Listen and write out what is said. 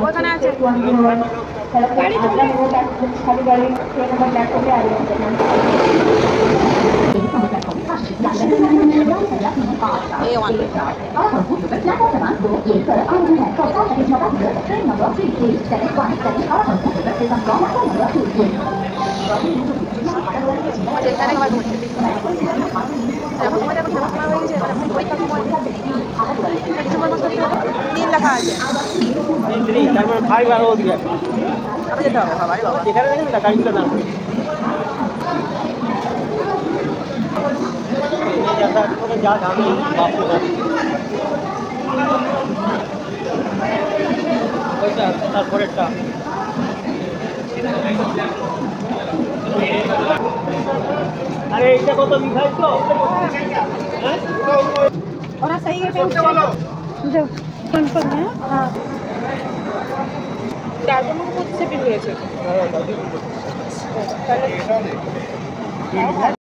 ওখানে আছে গাড়ি নীল লেখা আছে আবার যেতে হবে বাবা এখানে দেখেন না গাড়িগুলো না যা দামি ওইটা তারপরেরটা अरे इसे को तो दिखाई तो और सही है जो कंफर्म है हां डायग्राम को खुद से भी हुए थे